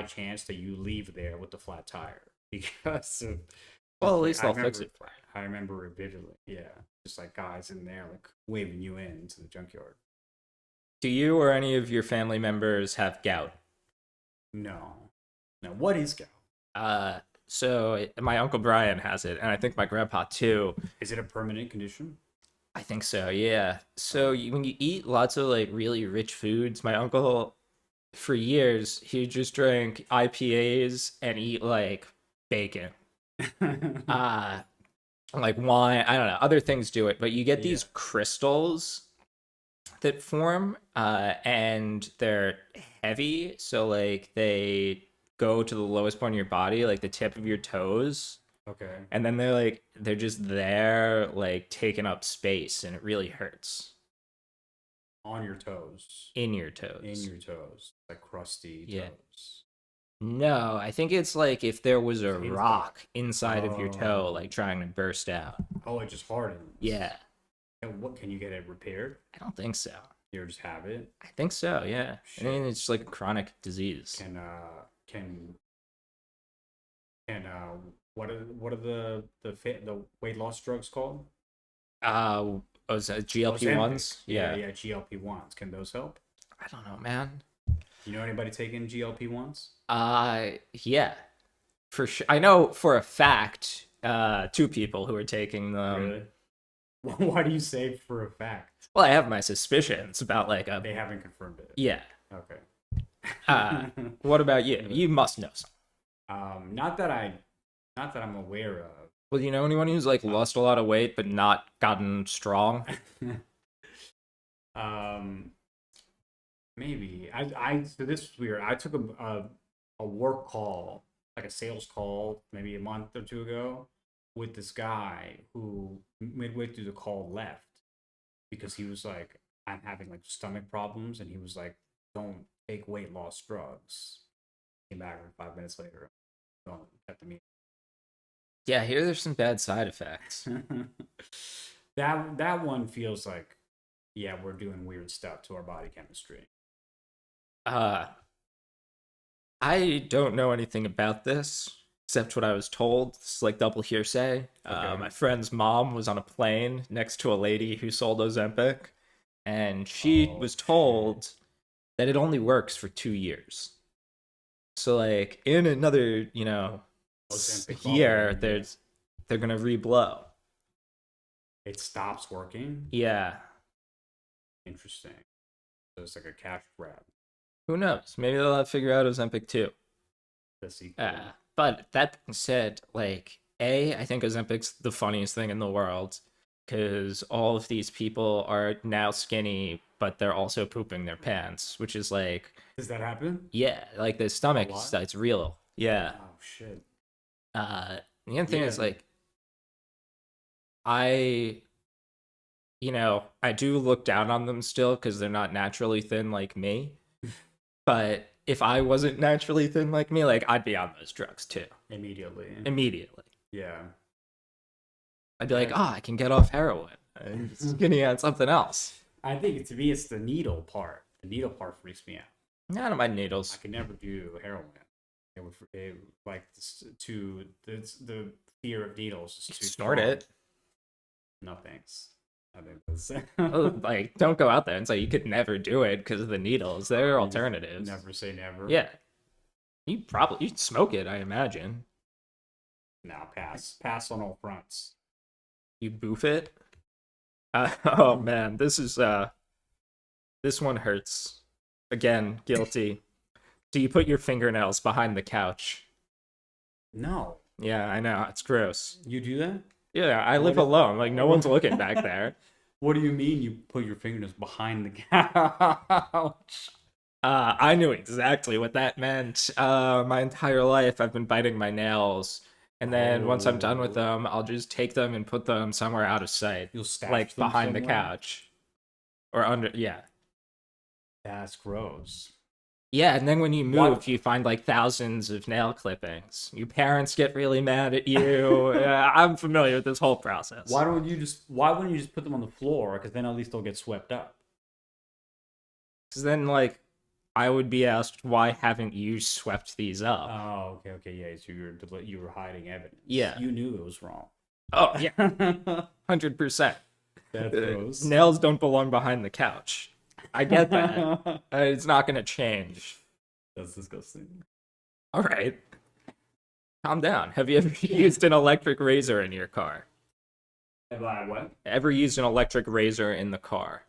chance that you leave there with a flat tire because of. Well, at least I they'll remember, fix it for you. I remember it vividly. Yeah, just like guys in there, like waving you into the junkyard. Do you or any of your family members have gout? No, no. What is gout? So my uncle Brian has it, and I think my grandpa too. Is it a permanent condition? I think so, yeah. So when you eat lots of like really rich foods, my uncle, for years, he just drank IPAs and eat like bacon. Uh, like wine, I don't know, other things do it, but you get these Yeah. crystals that form, and they're heavy, so like they go to the lowest point of your body, like the tip of your toes, Okay. and then they're just there, like taking up space, and it really hurts On your toes. in your In toes. your toes. Like crusty Yeah. toes. No, I think it's like if there was a Inside. rock inside of your toe, Oh. like trying to burst out. Oh, it just hardens. Yeah, And what can you get it repaired? I don't think so. You just have it. I think so, yeah. I mean, Shit. it's like a chronic disease. Can what are the weight loss drugs called? Was it Ozempic. GLP-1s? Yeah, GLP-1s. Can those help? I don't know, man. You know anybody taking GLP-1s? Yeah, for sure. I know for a fact, two people who are taking them. Really? Why do you say for a fact? Well, I have my suspicions about like a. They haven't confirmed it. Yeah. Okay. What about you? You must know some. Not that I'm aware of. Well, do you know anyone who's like lost a lot of weight but not gotten strong? Maybe so this was weird. I took a work call, like a sales call, maybe a month or two ago, with this guy who midway through the call left because he was like, I'm having like stomach problems, and he was like, don't take weight loss drugs. Came back like 5 minutes later. Don't at the meeting. Yeah, here there's some bad side effects. That one feels like, yeah, we're doing weird stuff to our body chemistry. Uh, I don't know anything about this except what I was told. It's like double hearsay. Okay. My friend's mom was on a plane next to a lady who sold Ozempic, and she Oh, was told that it only works for 2 years. So like in another, Ozempic year, bubble, yeah. they're gonna reblow. It stops working. Yeah. Interesting. So it's like a cash grab. Who knows? Maybe they'll have to figure out Ozempic too. The sequel. But that being said, like, I think Ozempic's the funniest thing in the world because all of these people are now skinny, but they're also pooping their pants, which is like, Does that happen? yeah, like the A stomach, lot? it's real. Yeah. Oh shit. The other thing Yeah. is like, I, I do look down on them still because they're not naturally thin like me. But if I wasn't naturally thin like me, like I'd be on those drugs too Immediately. immediately. Yeah. I'd be like, I can get off heroin and skinny on something else. I think to me it's the needle part. The needle part freaks me out. None of my needles. I could never do heroin. Like the fear of needles is too Snort strong. it. No thanks. I think that's Like, don't go out there and say you could never do it because of the needles. There are alternatives. Never say never. Yeah. You'd smoke it, I imagine. Now pass. Pass on all fronts. You boof it. Oh man, this one hurts. Again, guilty. Do you put your fingernails behind the couch? No. Yeah, I know. It's gross. You do that? Yeah, I live alone. Like, no one's looking back there. What do you mean you put your fingernails behind the couch? I knew exactly what that meant. My entire life, I've been biting my nails. And then once I'm done with them, I'll just take them and put them somewhere out of sight. You'll stash like them behind the somewhere? couch. Or under, yeah. That's gross. Yeah, and then when you Why- move, you find like thousands of nail clippings. Your parents get really mad at you. I'm familiar with this whole process. Why wouldn't you just put them on the floor? Because then at least they'll get swept up. Because then, like, I would be asked, why haven't you swept these up? Oh, okay, yeah. So you were hiding evidence. Yeah. You knew it was wrong. Oh, yeah, That's 100%. gross. Nails don't belong behind the couch. I get that. It's not going to change. That's disgusting. All right. Calm down. Have you ever used an electric razor in your car? Have I what? Ever used an electric razor in the car?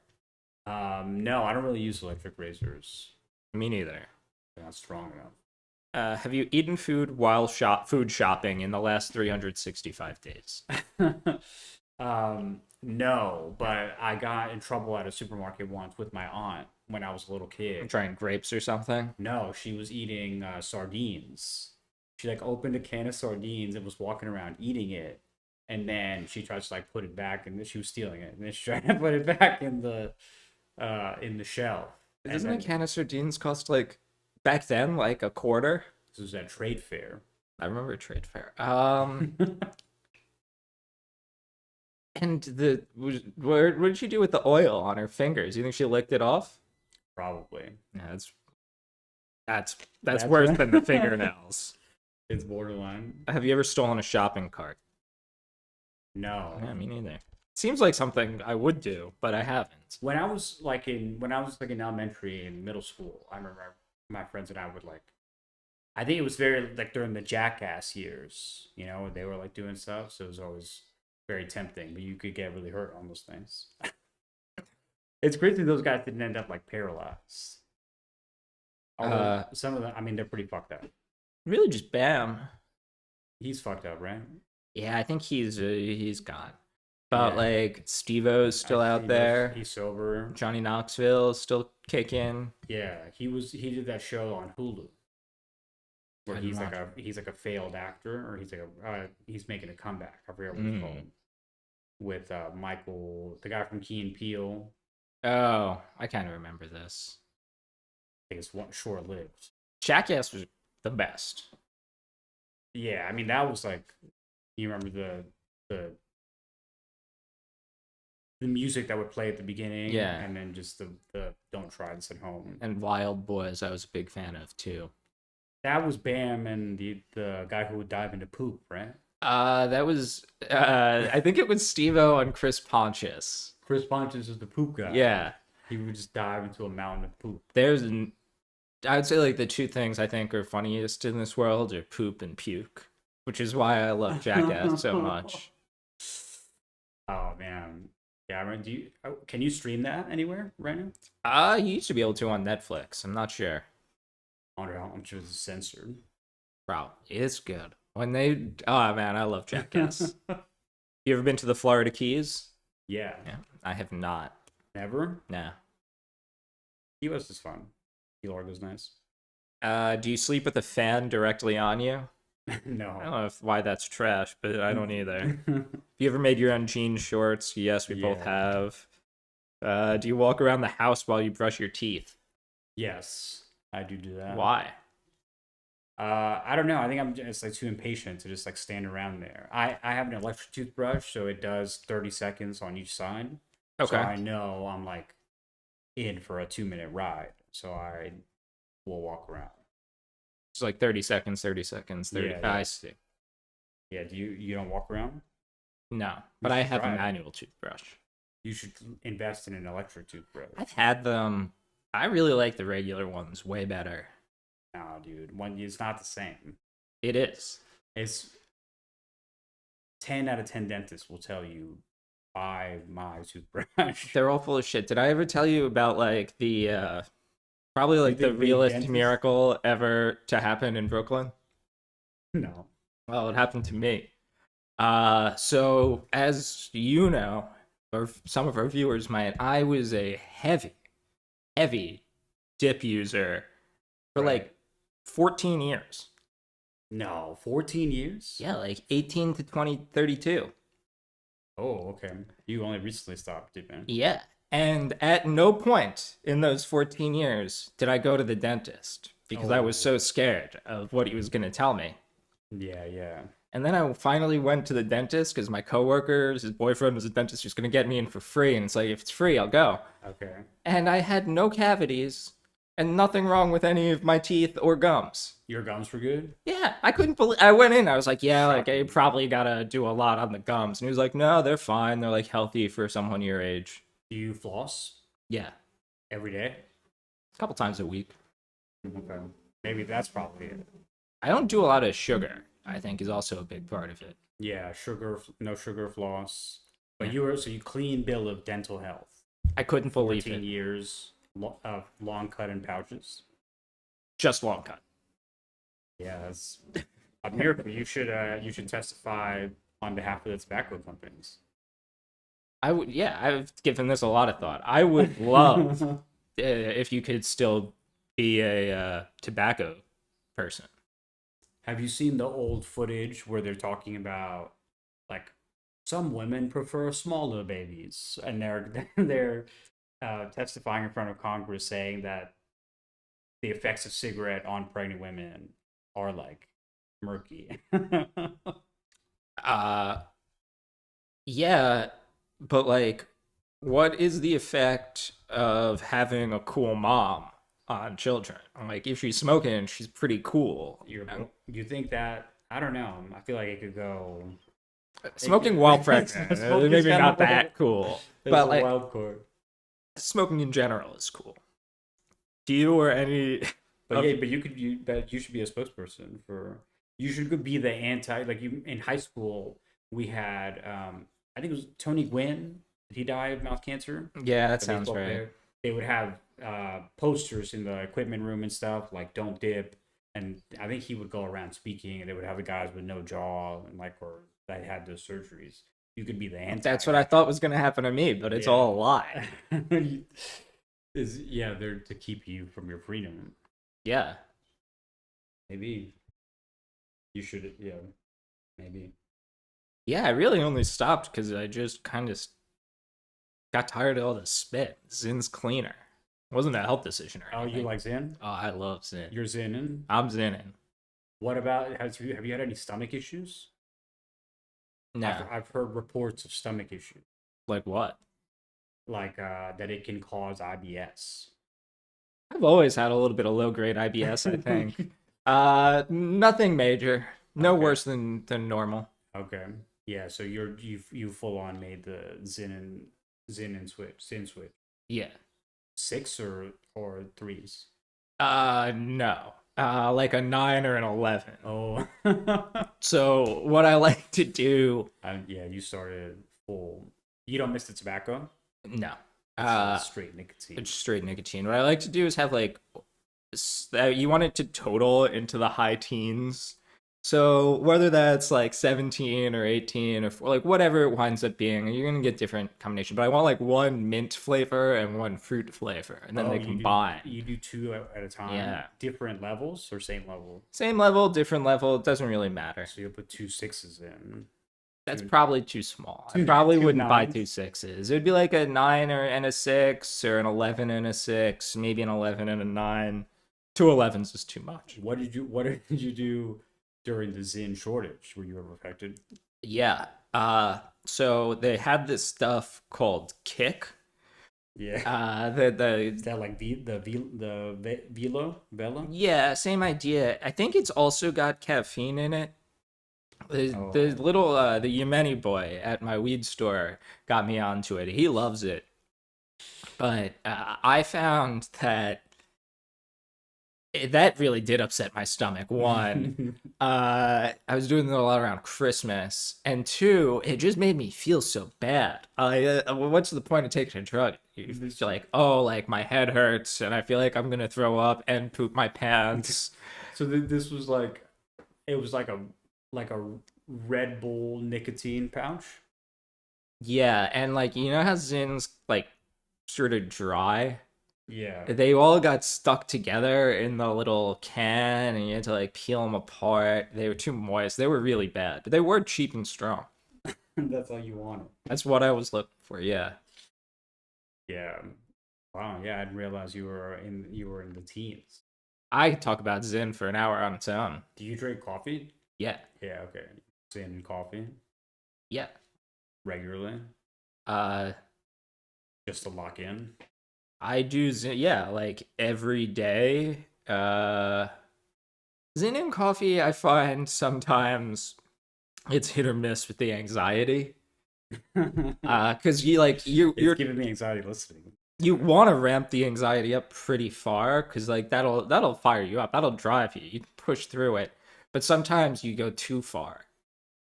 No, I don't really use electric razors. Me neither. They're not strong enough. Have you eaten food while food shopping in the last 365 days? No, but I got in trouble at a supermarket once with my aunt when I was a little kid. Trying grapes or something? No, she was eating sardines. She like opened a can of sardines and was walking around eating it, and then she tried to like put it back, and she was stealing it, and then she tried to put it back in the shelf. And Doesn't then, a can of sardines cost like back then like a quarter? this was at trade fair. I remember trade fair. And what did she do with the oil on her fingers? You think she licked it off? Probably. Yeah, that's worse than the fingernails. It's borderline. Have you ever stolen a shopping cart? No. Yeah, me neither. Seems like something I would do, but I haven't. When I was like in elementary and middle school, I remember my friends and I would like, I think it was very like during the Jackass years, they were like doing stuff, so it was always very tempting, but you could get really hurt on those things. It's crazy those guys didn't end up like paralyzed. Although some of them, I mean, they're pretty fucked up. Really, just Bam. He's fucked up, right? Yeah, I think he's gone. But Yeah. like Steve-O's still out there. He's sober. Johnny Knoxville is still kicking. Yeah, he did that show on Hulu where I he's did like a failed actor, or he's making a comeback. I forget what it's called. With Michael, the guy from Key and Peele. Oh, I kind of remember this. I think it's short lived. Jackass was the best. Yeah, I mean that was like, you remember the music that would play at the beginning, Yeah, and then just the "Don't try this at home." And Wild Boys, I was a big fan of too. That was Bam and the guy who would dive into poop, right? That was I think it was Steve-O and Chris Pontius. Chris Pontius is the poop guy. Yeah, he would just dive into a mountain of poop. I would say like the two things I think are funniest in this world are poop and puke, which is why I love Jackass so much. Oh man. Yeah, I mean, can you stream that anywhere right now? You used to be able to on Netflix. I'm not sure. I wonder how much is censored. Bro, it's good. When they oh man, I love Jackass. You ever been to the Florida Keys? Yeah. Yeah, I have not. Never? Nah. Key West is fun. Key Largo's nice. Do you sleep with a fan directly on you? I don't No. know why that's trash, but I don't either. Have you ever made your own jean shorts? Yes, we both Yeah. have. Do you walk around the house while you brush your teeth? Yes, I do that. Why? I don't know. I think I'm just like too impatient to just like stand around there. I have an electric toothbrush, so it does 30 seconds on each side. So Okay. I know I'm like in for a 2 minute ride. So I will walk around. It's like 30 seconds, 30 seconds, 30. Yeah, yeah. I see. Yeah, you don't walk around? No, You but I should have a try it. manual toothbrush. You should invest in an electric toothbrush. I've had them. I really like the regular ones way better. No, dude, it's not the same. It is. It's 10 out of 10 dentists will tell you buy my toothbrush. They're all full of shit. Did I ever tell you about like the probably like the think being realest dentist- miracle ever to happen in Brooklyn? No. Well, it happened to me. So as you know, or some of our viewers might, I was a heavy dip user for Right. like 14 years. No, 14 years? Yeah, like 18 to 2032. Oh, okay. You only recently stopped dipping. Yeah. And at no point in those 14 years did I go to the dentist because I was Oh. so scared of what he was going to tell me. Yeah, yeah. And then I finally went to the dentist because my coworkers, his boyfriend was a dentist who's going to get me in for free. And it's like, if it's free, I'll go. Okay. And I had no cavities and nothing wrong with any of my teeth or gums. Your gums were good? Yeah, I couldn't believe. I went in. I was like, yeah, like I Shocking. probably gotta do a lot on the gums. And he was like, no, they're fine. They're like healthy for someone your age. Do you floss Yeah, every day? a couple times a week. Okay. Maybe that's probably it. I don't do a lot of sugar. I think is also a big part of it. Yeah, no sugar floss. But Yeah. so you clean bill of dental health. I couldn't believe 14 it. years of long cut and pouches. Just long cut. Yeah, that's a miracle. You should testify on behalf of the tobacco companies. I would. Yeah, I've given this a lot of thought. I would love if you could still be a tobacco person. Have you seen the old footage where they're talking about like some women prefer smaller babies, and they're testifying in front of Congress saying that the effects of cigarette on pregnant women are like murky. Uh, yeah, but like, what is the effect of having a cool mom on children? Like, if she's smoking, she's pretty cool. You think that? I don't know. I feel like it could go. Smoking while pregnant, Smoking's maybe kind not of that cool, There's but a like wild card. smoking in general is cool. Do you or any? But yeah, but you should be a spokesperson for. You should be the anti. Like you in high school, we had I think it was Tony Gwynn. Did he die of mouth cancer? Yeah, that The sounds baseball right. player. They would have posters in the equipment room and stuff like "Don't dip," and I think he would go around speaking, and they would have the guys with no jaw and like or that had those surgeries. You could be the anti. That's what I thought was gonna happen to me, but it's Yeah. all a lie. They're to keep you from your freedom. Yeah. Maybe you should. Yeah, maybe. Yeah, I really only stopped because I just kind of got tired of all the spit. Zin's cleaner. It wasn't a health decision or Oh, anything. you like Zen? Oh, I love Zin. You're Zen. I'm Zinning. What about have you had any stomach issues? No. I've heard reports of stomach issues, Like what? like that it can cause IBS. I've always had a little bit of low grade IBS, I think. Nothing major. No Okay. worse than normal. Okay. Yeah. So you full on made the Zen switch. Yeah. 6 or 3s. No. Like a 9 or an 11. Oh. So what I like to do, Yeah. You started full You don't miss the tobacco. No. It's straight nicotine. It's straight nicotine. What I like to do is have like you want it to total into the high teens. So whether that's like 17 or 18 or like whatever it winds up being, you're gonna get different combination. But I want like one mint flavor and one fruit flavor, and then they combine. You do two at a time. Yeah. Different levels or same level? Same level, different level. It doesn't really matter. So you'll put 2 6s in. That's probably too small. I probably two wouldn't buy nines? 2 6s. It would be like a 9 and a 6, or an 11 and a 6, maybe an 11 and a 9. 2 11s is too much. What did you do during the Zin shortage? Were you ever affected? Yeah. So they had this stuff called Kick. Yeah. The Is that like Velo? yeah, same idea. I think it's also got caffeine in it. The Oh. little the Yemeni boy at my weed store got me onto it. He loves it. But I found that that really did upset my stomach. One, I was doing it a lot around Christmas, and two, it just made me feel so bad. What's the point of taking a drug? You're like, oh, like my head hurts, and I feel like I'm gonna throw up and poop my pants. So this was like, it was like a Red Bull nicotine pouch. Yeah, and like you know how Zin's like sort of dry. Yeah. They all got stuck together in the little can, and you had to like peel them apart. They were too moist. They were really bad, but they were cheap and strong. That's all you wanted. That's what I was looking for. Yeah. Yeah. Wow. Yeah, I didn't realize you were in the teens. I could talk about Zin for an hour on its own. Do you drink coffee? Yeah. Yeah. Okay. Zin coffee Yeah. regularly, Uh, just to lock in. I do Zin, yeah, like every day. Zin and coffee, I find sometimes it's hit or miss with the anxiety. Because you're It's giving me anxiety listening. you want to ramp the anxiety up pretty far because like that'll fire you up, that'll drive you, you push through it, but sometimes you go too far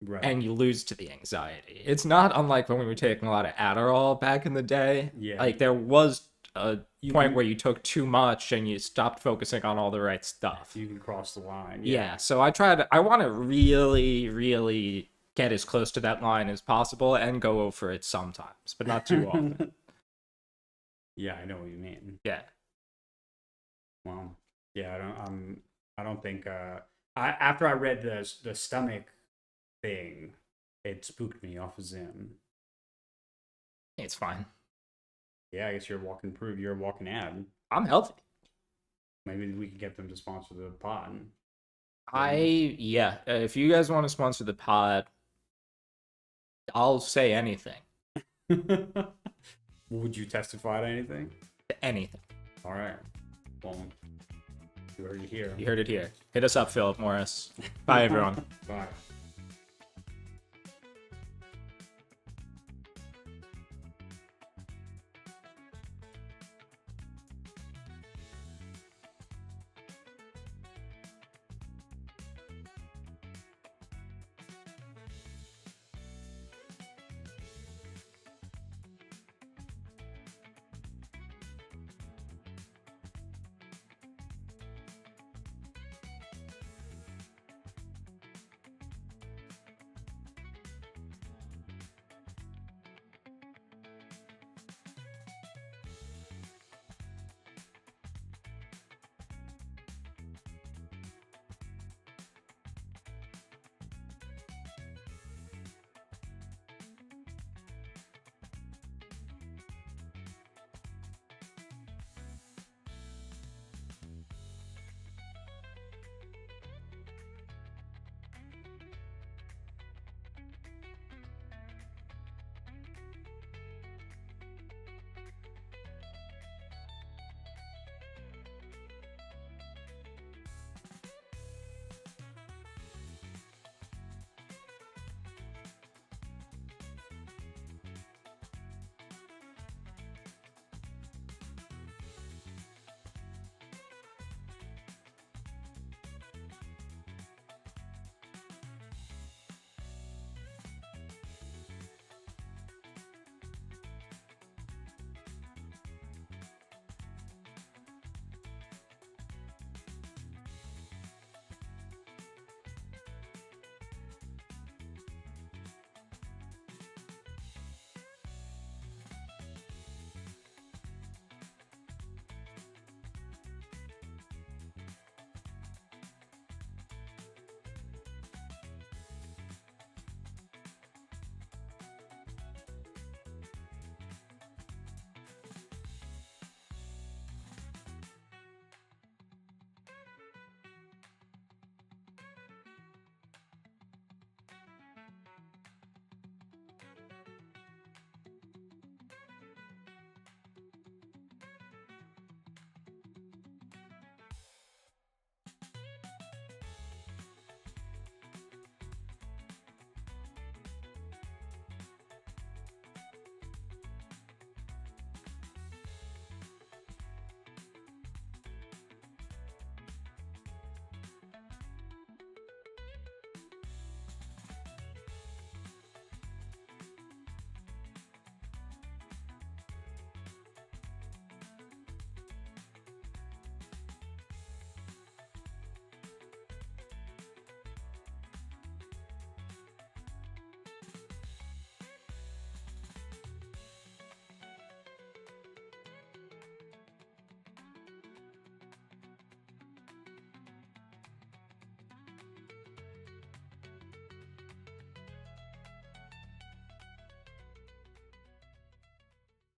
Right. and you lose to the anxiety. It's not unlike when we were taking a lot of Adderall back in the day. Yeah. Like there was a You point can- where you took too much and you stopped focusing on all the right stuff. you can cross the line. Yeah, so I want to really, really get as close to that line as possible and go over it sometimes, but not too often. Yeah, I know what you mean. Yeah. Well, yeah, I don't think after I read the stomach thing, it spooked me off of Zim. It's fine. Yeah, I guess you're a walking proof. You're a walking ad. I'm healthy. Maybe we could get them to sponsor the pod. If you guys want to sponsor the pod, I'll say anything. Would you testify to anything? Anything. All right. Well, you heard it here. You heard it here. Hit us up, Philip Morris. Bye, everyone. Bye.